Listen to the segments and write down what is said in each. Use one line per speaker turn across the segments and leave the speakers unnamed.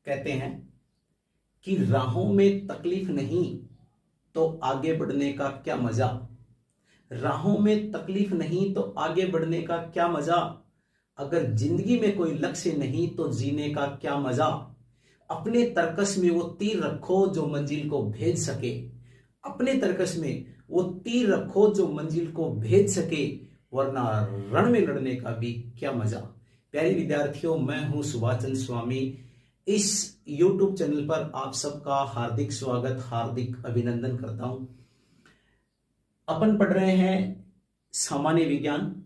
कहते हैं कि राहों में तकलीफ नहीं तो आगे बढ़ने का क्या मजा। राहों में तकलीफ नहीं तो आगे बढ़ने का क्या मजा। अगर जिंदगी में कोई लक्ष्य नहीं तो जीने का क्या मजा। अपने तरकस में वो तीर रखो जो मंजिल को भेज सके। अपने तरकस में वो तीर रखो जो मंजिल को भेज सके, वरना रण में लड़ने का भी क्या मजा। प्यारे विद्यार्थियों, मैं हूं सुभाषचंद्र स्वामी। इस YouTube चैनल पर आप सबका हार्दिक स्वागत, हार्दिक अभिनंदन करता हूं। अपन पढ़ रहे हैं सामान्य विज्ञान।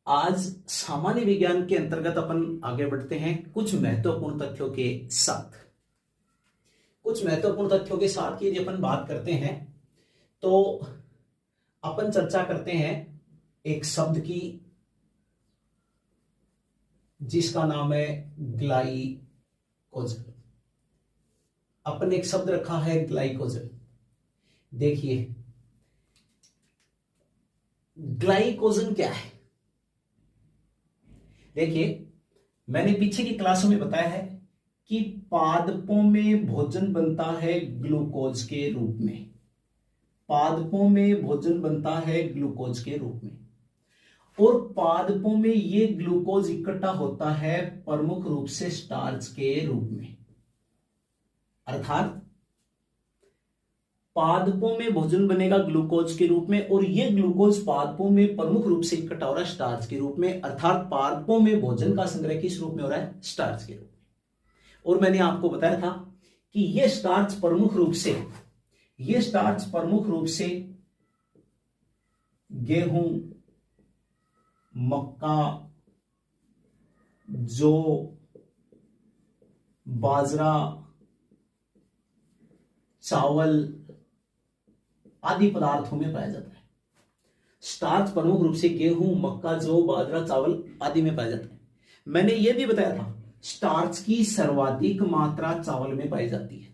आज सामान्य विज्ञान के अंतर्गत अपन आगे बढ़ते हैं कुछ महत्वपूर्ण तथ्यों के साथ। कुछ महत्वपूर्ण तथ्यों के साथ यदि अपन बात करते हैं तो अपन चर्चा करते हैं एक शब्द की जिसका नाम है ग्लाइकोजन। अपन एक शब्द रखा है ग्लाइकोजन। देखिए ग्लाइकोजन क्या है। देखिए मैंने पीछे की क्लासों में बताया है कि पादपों में भोजन बनता है ग्लूकोज के रूप में। पादपों में भोजन बनता है ग्लूकोज के रूप में, और पादपों में ये ग्लूकोज इकट्ठा होता है प्रमुख रूप से स्टार्च के रूप में। अर्थात पादपों में भोजन बनेगा ग्लूकोज के रूप में, और ये ग्लूकोज पादपों में प्रमुख रूप से इकट्ठा हो रहा है स्टार्च के रूप में। अर्थात पादपों में भोजन का संग्रह किस रूप में हो रहा है? स्टार्च के रूप में। और मैंने आपको बताया था कि ये स्टार्च प्रमुख रूप से गेहूं, मक्का, जौ, बाजरा, चावल आदि पदार्थों में पाया जाता है। स्टार्च प्रमुख रूप से गेहूं, मक्का, जौ, बाजरा, चावल आदि में पाया जाता है। मैंने यह भी बताया था स्टार्च की सर्वाधिक मात्रा चावल में पाई जाती है।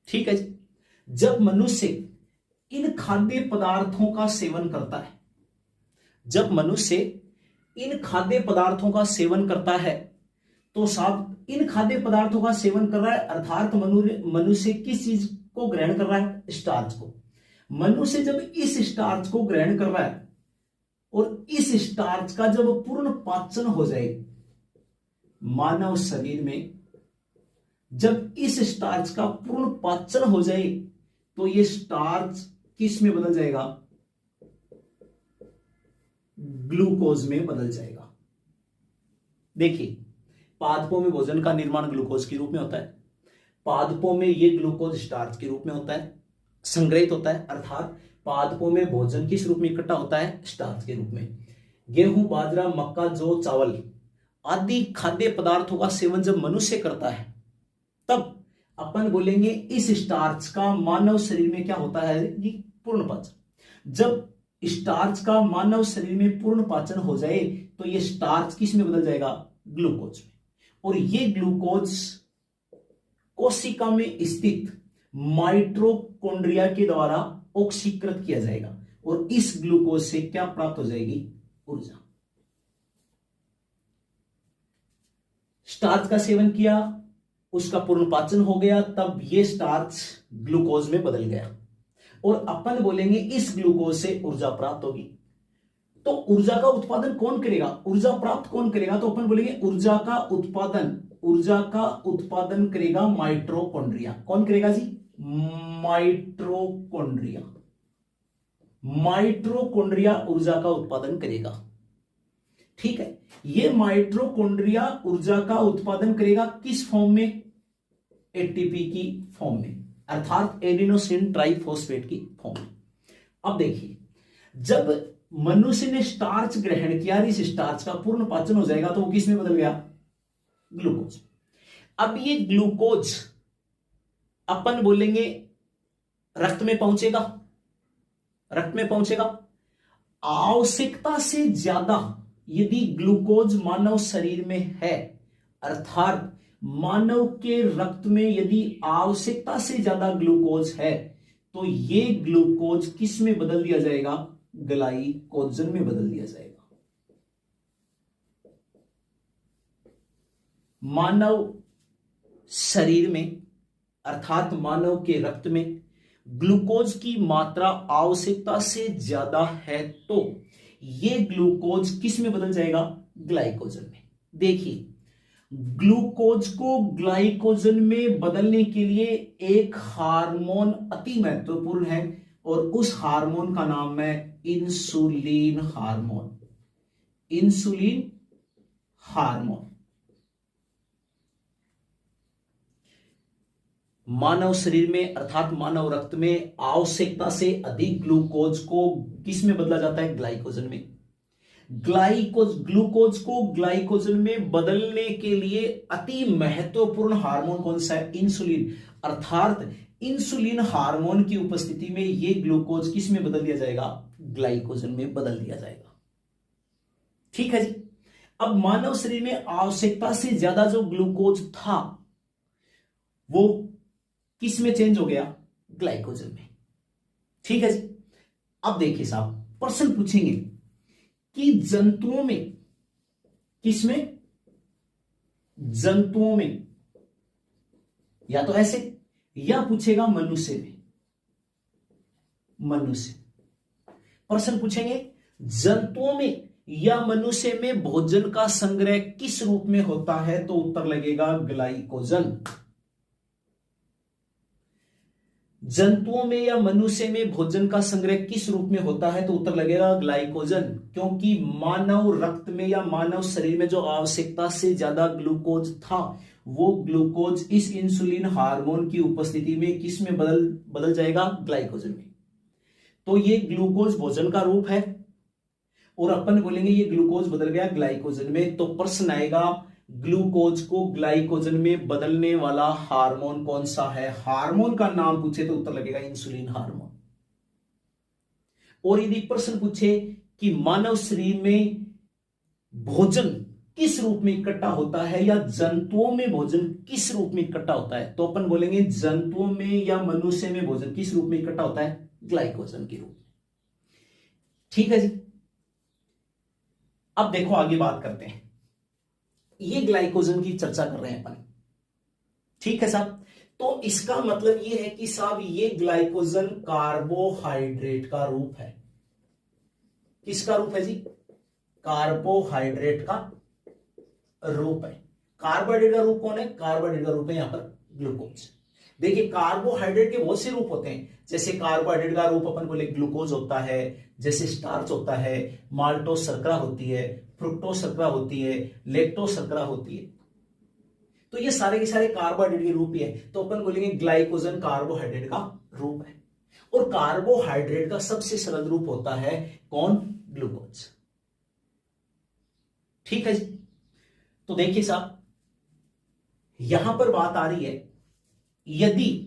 ठीक है जी। जब मनुष्य इन खाद्य पदार्थों का सेवन करता है, तो साहब इन खाद्य पदार्थों का सेवन कर रहा है, अर्थात मनुष्य किस चीज को ग्रहण कर रहा है? स्टार्च को। मनुष्य जब इस स्टार्च को ग्रहण कर रहा है और इस स्टार्च का जब पूर्ण पाचन हो जाए मानव शरीर में, जब इस स्टार्च का पूर्ण पाचन हो जाए तो ये स्टार्च किस में बदल जाएगा? ग्लूकोज में बदल जाएगा। देखिए पादपों में भोजन का निर्माण ग्लूकोज के रूप में होता है। पादपों में ये ग्लूकोज स्टार्च के रूप में होता है, संग्रहित होता है। अर्थात पादपों में भोजन किस रूप में इकट्ठा होता है? स्टार्च के रूप में। गेहूं, बाजरा, मक्का, जौ, चावल आदि खाद्य पदार्थों का सेवन जब मनुष्य करता है तब अपन बोलेंगे इस स्टार्च का मानव शरीर में क्या होता है? ये पूर्ण पाचन। जब स्टार्च का मानव शरीर में पूर्ण पाचन हो जाए तो ये स्टार्च किस में बदल जाएगा? ग्लूकोज में। और ये ग्लूकोज कोशिका में स्थित माइटोकॉन्ड्रिया के द्वारा ऑक्सीकृत किया जाएगा, और इस ग्लूकोज से क्या प्राप्त हो जाएगी? ऊर्जा। स्टार्च का सेवन किया, उसका पूर्ण पाचन हो गया, तब ये स्टार्च ग्लूकोज में बदल गया, और अपन बोलेंगे इस ग्लूकोज से ऊर्जा प्राप्त होगी। तो ऊर्जा का उत्पादन कौन करेगा? ऊर्जा प्राप्त कौन करेगा? तो अपन बोलेंगे ऊर्जा का उत्पादन करेगा माइटोकॉन्ड्रिया। कौन करेगा जी? माइटोकॉन्ड्रिया ऊर्जा का उत्पादन करेगा। ठीक है। ये माइटोकॉन्ड्रिया ऊर्जा का उत्पादन करेगा किस फॉर्म में? एटीपी की फॉर्म में, अर्थात एडिनोसिन ट्राइफॉस्फेट की फॉर्म में। अब देखिए जब मनुष्य ने स्टार्च ग्रहण किया, इस स्टार्च का पूर्ण पाचन हो जाएगा तो वो किस में बदल गया? ग्लूकोज। अब ये ग्लूकोज अपन बोलेंगे रक्त में पहुंचेगा। आवश्यकता से ज्यादा यदि ग्लूकोज मानव शरीर में है, अर्थात मानव के रक्त में यदि आवश्यकता से ज्यादा ग्लूकोज है तो ये ग्लूकोज किस में बदल दिया जाएगा? ग्लाइकोजन में बदल दिया जाएगा। मानव शरीर में अर्थात मानव के रक्त में ग्लूकोज की मात्रा आवश्यकता से ज्यादा है तो ये ग्लूकोज किस में बदल जाएगा? ग्लाइकोजन में। देखिए, ग्लूकोज को ग्लाइकोजन में बदलने के लिए एक हार्मोन अति महत्वपूर्ण है और उस हार्मोन का नाम है इंसुलिन हार्मोन। इंसुलिन हार्मोन मानव शरीर में अर्थात मानव रक्त में आवश्यकता से अधिक ग्लूकोज को किस में बदला जाता है? ग्लाइकोजन में। ग्लूकोज को ग्लाइकोजन में बदलने के लिए अति महत्वपूर्ण हार्मोन कौन सा है? इंसुलिन। अर्थात इंसुलिन हार्मोन की उपस्थिति में यह ग्लूकोज किस में बदल दिया जाएगा? ग्लाइकोजन में बदल दिया जाएगा। ठीक है जी। अब मानव शरीर में आवश्यकता से ज्यादा जो ग्लूकोज था वो किस में चेंज हो गया? ग्लाइकोजन में। ठीक है जी। अब देखिए साहब, प्रश्न पूछेंगे कि जंतुओं में, किसमें? जंतुओं में, या तो ऐसे, या पूछेगा मनुष्य में। मनुष्य प्रश्न पूछेंगे जंतुओं में या मनुष्य में भोजन का संग्रह किस रूप में होता है? तो उत्तर लगेगा ग्लाइकोजन। जंतुओं में या मनुष्य में भोजन का संग्रह किस रूप में होता है? तो उत्तर लगेगा ग्लाइकोजन। क्योंकि मानव रक्त में या मानव शरीर में जो आवश्यकता से ज्यादा ग्लूकोज था वो ग्लूकोज इस इंसुलिन हार्मोन की उपस्थिति में किस में बदल जाएगा? ग्लाइकोजन में। तो ये ग्लूकोज भोजन का रूप है और अपन बोलेंगे ये ग्लूकोज बदल गया ग्लाइकोजन में। तो प्रश्न आएगा ग्लूकोज को ग्लाइकोजन में बदलने वाला हार्मोन कौन सा है? हार्मोन का नाम पूछे तो उत्तर लगेगा इंसुलिन हार्मोन। और यदि प्रश्न पूछे कि मानव शरीर में भोजन किस रूप में इकट्ठा होता है या जंतुओं में भोजन किस रूप में इकट्ठा होता है? तो अपन बोलेंगे जंतुओं में या मनुष्य में भोजन किस रूप में इकट्ठा होता है? ग्लाइकोजन के रूप में। ठीक है जी। अब देखो आगे बात करते हैं। ये ग्लाइकोजन की चर्चा कर रहे हैं अपन। ठीक है साहब। तो इसका मतलब ये है कि साहब ये ग्लाइकोजन कार्बोहाइड्रेट का रूप है। किसका रूप है जी? कार्बोहाइड्रेट का रूप है। कार्बोहाइड्रेट का रूप कौन है? कार्बोहाइड्रेट का रूप है यहां पर ग्लूकोज। देखिए, कार्बोहाइड्रेट के बहुत से रूप होते हैं। जैसे कार्बोहाइड्रेट का रूप अपन बोले ग्लूकोज होता है, जैसे स्टार्च होता है, माल्टोस शर्करा होती है, फ्रुक्टोज शर्करा होती है, लेक्टोज शर्करा होती है। तो ये सारे के सारे कार्बोहाइड्रेट के रूप ही है। तो अपन बोलेंगे ग्लाइकोजन कार्बोहाइड्रेट का रूप है। और कार्बोहाइड्रेट का सबसे सरल रूप होता है कौन? ग्लूकोज। ठीक है जी। तो देखिए साहब, यहां पर बात आ रही है, यदि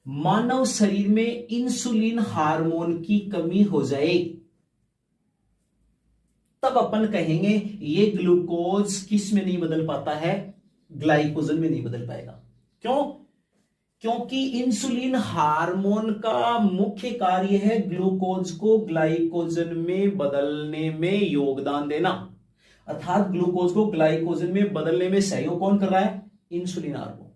मानव शरीर में इंसुलिन हार्मोन की कमी हो जाए तब अपन कहेंगे ये ग्लूकोज किस में नहीं बदल पाता है? ग्लाइकोजन में नहीं बदल पाएगा। क्यों? क्योंकि इंसुलिन हार्मोन का मुख्य कार्य है ग्लूकोज को ग्लाइकोजन में बदलने में योगदान देना। अर्थात ग्लूकोज को ग्लाइकोजन में बदलने में सहयोग कौन कर रहा है? Insulin hormone.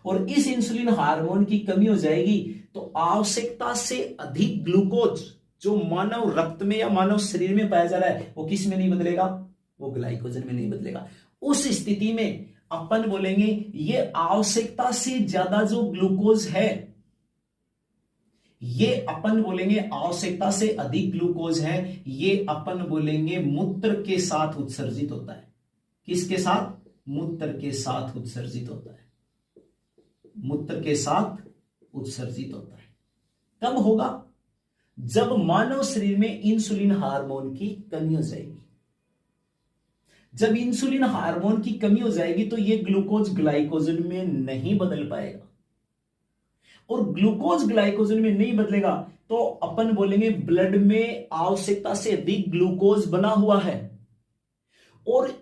और इस इंसुलिन हार्मोन की कमी हो जाएगी तो आवश्यकता से अधिक ग्लूकोज जो मानव रक्त में या मानव शरीर में पाया जा रहा है वो किस में नहीं बदलेगा? वो ग्लाइकोजन में नहीं बदलेगा। उस स्थिति में अपन बोलेंगे ये आवश्यकता से ज्यादा जो ग्लूकोज है, ये अपन बोलेंगे आवश्यकता से अधिक ग्लूकोज है, ये अपन बोलेंगे मूत्र के साथ उत्सर्जित होता है। किसके साथ? मूत्र के साथ उत्सर्जित होता है। मूत्र के साथ उत्सर्जित होता है। कब होगा? जब मानव शरीर में इंसुलिन हार्मोन की कमी हो जाएगी। जब इंसुलिन हार्मोन की कमी हो जाएगी तो ये ग्लूकोज ग्लाइकोजन में नहीं बदल पाएगा। और ग्लूकोज ग्लाइकोजन में नहीं बदलेगा तो अपन बोलेंगे ब्लड में आवश्यकता से अधिक ग्लूकोज बना हुआ है। और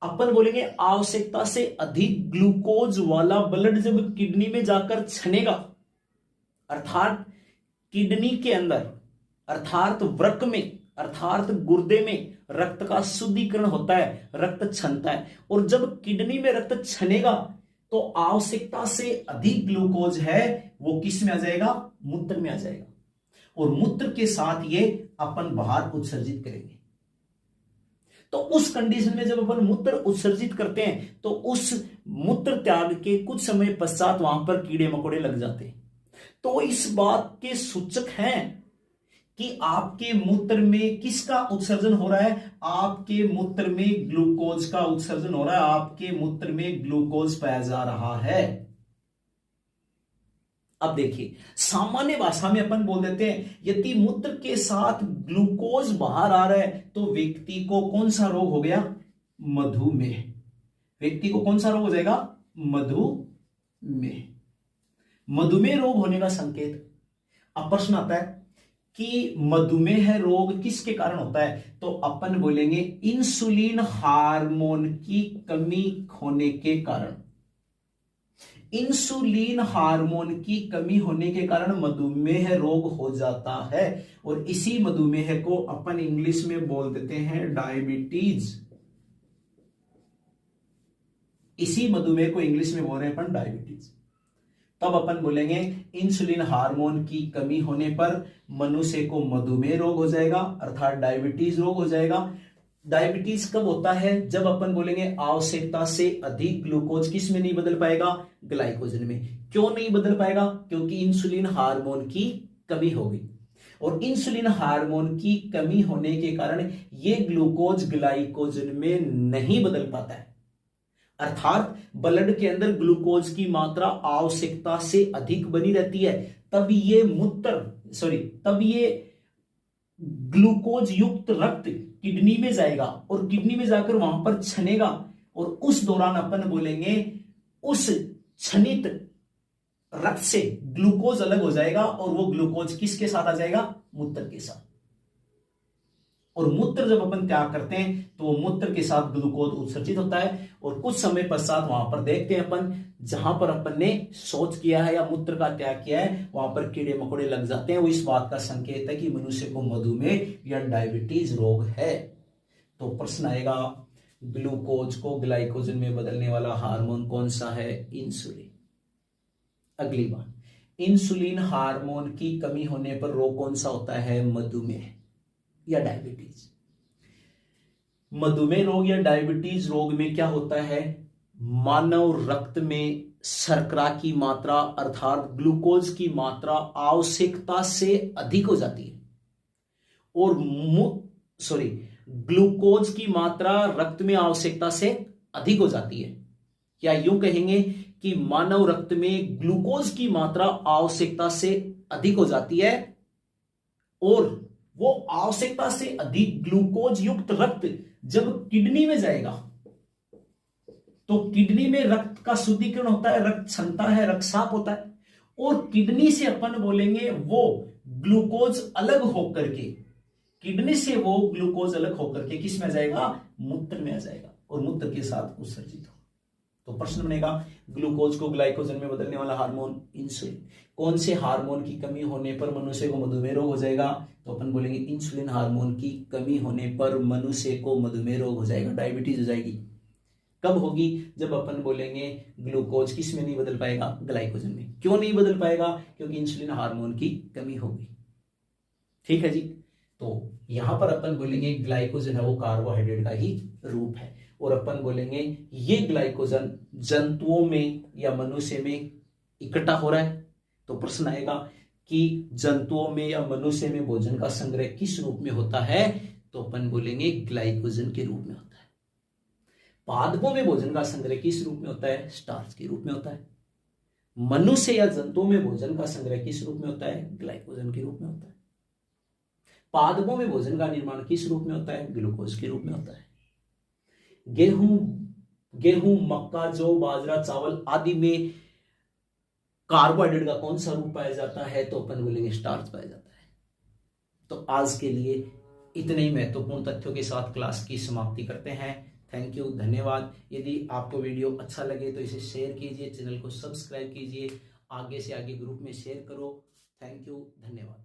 अपन बोलेंगे आवश्यकता से अधिक ग्लूकोज वाला ब्लड जब किडनी में जाकर छनेगा, अर्थात किडनी के अंदर, अर्थात वृक्क में, अर्थात गुर्दे में रक्त का शुद्धिकरण होता है, रक्त छनता है। और जब किडनी में रक्त छनेगा तो आवश्यकता से अधिक ग्लूकोज है वो किस में आ जाएगा, मूत्र में आ जाएगा, और मूत्र के साथ ये अपन बाहर उत्सर्जित करेंगे। तो उस कंडीशन में जब अपन मूत्र उत्सर्जित करते हैं तो उस मूत्र त्याग के कुछ समय पश्चात वहां पर कीड़े मकोड़े लग जाते हैं। तो इस बात के सूचक हैं कि आपके मूत्र में किसका उत्सर्जन हो रहा है, आपके मूत्र में ग्लूकोज का उत्सर्जन हो रहा है, आपके मूत्र में ग्लूकोज पाया जा रहा है। अब देखिए, सामान्य भाषा में अपन बोल देते हैं यदि मूत्र के साथ ग्लूकोज बाहर आ रहा है तो व्यक्ति को कौन सा रोग हो गया, मधुमेह। व्यक्ति को कौन सा रोग हो जाएगा, मधुमेह। मधुमेह रोग होने का संकेत। अब प्रश्न आता है कि मधुमेह रोग किसके कारण होता है, तो अपन बोलेंगे इंसुलिन हार्मोन की कमी होने के कारण। इंसुलिन हार्मोन की कमी होने के कारण मधुमेह रोग हो जाता है, और इसी मधुमेह को अपन इंग्लिश में बोल देते हैं डायबिटीज। इसी मधुमेह को इंग्लिश में बोल रहे हैं अपन डायबिटीज। तब अपन बोलेंगे इंसुलिन हार्मोन की कमी होने पर मनुष्य को मधुमेह रोग हो जाएगा, अर्थात डायबिटीज रोग हो जाएगा। डायबिटीज कब होता है, जब अपन बोलेंगे आवश्यकता से अधिक ग्लूकोज किस में नहीं बदल पाएगा, ग्लाइकोजन में। क्यों नहीं बदल पाएगा, क्योंकि इंसुलिन हार्मोन की कमी होगी, और इंसुलिन हार्मोन की कमी होने के कारण ये ग्लूकोज ग्लाइकोजन में नहीं बदल पाता है। अर्थात ब्लड के अंदर ग्लूकोज की मात्रा आवश्यकता से अधिक बनी रहती है, तब ये ग्लूकोज युक्त रक्त किडनी में जाएगा और किडनी में जाकर वहां पर छनेगा, और उस दौरान अपन बोलेंगे उस छनित रक्त से ग्लूकोज अलग हो जाएगा, और वो ग्लूकोज किसके साथ आ जाएगा, मूत्र के साथ। और मूत्र जब अपन त्याग करते हैं तो वो मूत्र के साथ ग्लूकोज उत्सर्जित होता है, और कुछ समय पश्चात वहां पर देखते हैं अपन जहां पर अपन ने शौच किया है या मूत्र का त्याग किया है वहां पर कीड़े मकोड़े लग जाते हैं। वो इस बात का संकेत है कि मनुष्य को मधुमेह या डायबिटीज रोग है। तो प्रश्न आएगा, ग्लूकोज को ग्लाइकोजन में बदलने वाला हार्मोन कौन सा है, इंसुलिन। अगली बात, इंसुलिन हार्मोन की कमी होने पर रोग कौन सा होता है, मधुमेह या डायबिटीज। मधुमेह रोग या डायबिटीज रोग में क्या होता है, मानव रक्त में शर्करा की मात्रा अर्थात ग्लूकोज की मात्रा आवश्यकता से अधिक हो जाती है, और ग्लूकोज की मात्रा रक्त में आवश्यकता से अधिक हो जाती है, या यूं कहेंगे कि मानव रक्त में ग्लूकोज की मात्रा आवश्यकता से अधिक हो जाती है, और वो आवश्यकता से अधिक ग्लूकोज युक्त रक्त जब किडनी में जाएगा तो किडनी में रक्त का शुद्धिकरण होता है, रक्त छनता है, रक्त साफ होता है, और किडनी से अपन बोलेंगे वो ग्लूकोज अलग होकर के, किडनी से वो ग्लूकोज अलग होकर के किस में आ जाएगा, मूत्र में आ जाएगा, और मूत्र के साथ उत्सर्जित हो। तो प्रश्न बनेगा, ग्लूकोज को ग्लाइकोजन में बदलने वाला हार्मोन इंसुलिन। कौन से हार्मोन की कमी होने पर मनुष्य को मधुमेह रोग हो जाएगा, तो अपन बोलेंगे इंसुलिन हार्मोन की कमी होने पर मनुष्य को मधुमेह रोग हो जाएगा, डायबिटीज हो जाएगी। कब होगी, जब अपन बोलेंगे ग्लूकोज किस में नहीं बदल पाएगा, ग्लाइकोजन में। क्यों नहीं बदल पाएगा, क्योंकि इंसुलिन हार्मोन की कमी होगी। ठीक है जी। तो यहां पर अपन बोलेंगे ग्लाइकोजन है वो कार्बोहाइड्रेट का ही रूप है, और अपन बोलेंगे ये ग्लाइकोजन जंतुओं में या मनुष्य में इकट्ठा हो रहा है। तो प्रश्न आएगा कि जंतुओं में या मनुष्य में भोजन का संग्रह किस रूप में होता है, तो अपन बोलेंगे ग्लाइकोजन के रूप में होता है। पादपों में भोजन का संग्रह किस रूप में होता है, स्टार्च के रूप में होता है। मनुष्य या जंतुओं में भोजन का संग्रह किस रूप में होता है, ग्लाइकोजन के रूप में होता है। पादपों में भोजन का निर्माण किस रूप में होता है, ग्लूकोज के रूप में होता है। गेहूं, मक्का, जौ, बाजरा, चावल आदि में कार्बोहाइड्रेट का कौन सा रूप पाया जाता है, तो अपन बोलेंगे स्टार्च पाया जाता है। तो आज के लिए इतने ही महत्वपूर्ण तथ्यों के साथ क्लास की समाप्ति करते हैं। थैंक यू, धन्यवाद। यदि आपको वीडियो अच्छा लगे तो इसे शेयर कीजिए, चैनल को सब्सक्राइब कीजिए, आगे से आगे ग्रुप में शेयर करो। थैंक यू, धन्यवाद।